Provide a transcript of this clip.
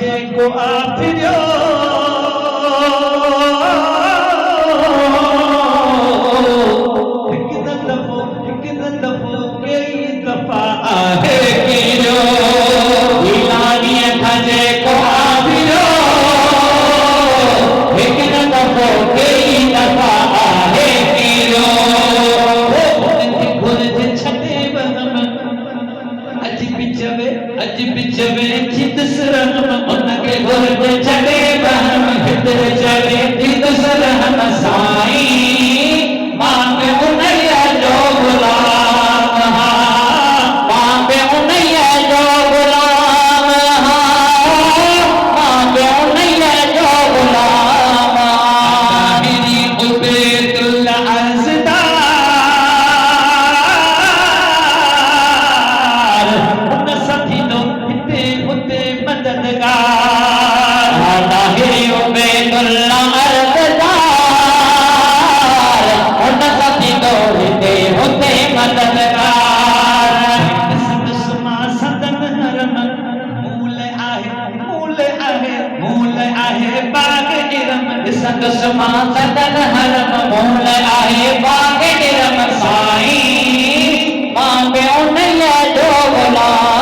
को आफिरियो हिकु दफ़ो कई दफ़ा आहे किरियो गिलानीअ खां जेको आफिरियो हिकु दफ़ो कई दफ़ा आहे किरियो उनखे घुरिजे छॾे वहम अज बिच में थिंदुसि रहम उनखे घुरिजे छॾे वहम भितर चढ़े थिंदुसि रहम साईं मां बि उन्हीअ जो गुलाम मां बि उन्हीअ जो गुलाम मां बि उन्हीअ जो गुलाम ताहिरी उबैदुल अर्ज़दार उन सथीनो हिते हुते मददगार ताहिरी उबैदुल अर्ज़दार उन सथीनो हिते हुते मददगार मां सदन हरम मूल आहे बाग इरम संदसि मां सदन हरम मूल आहे बाग इरम साईं मां बि उन्हीअ जो गुलाम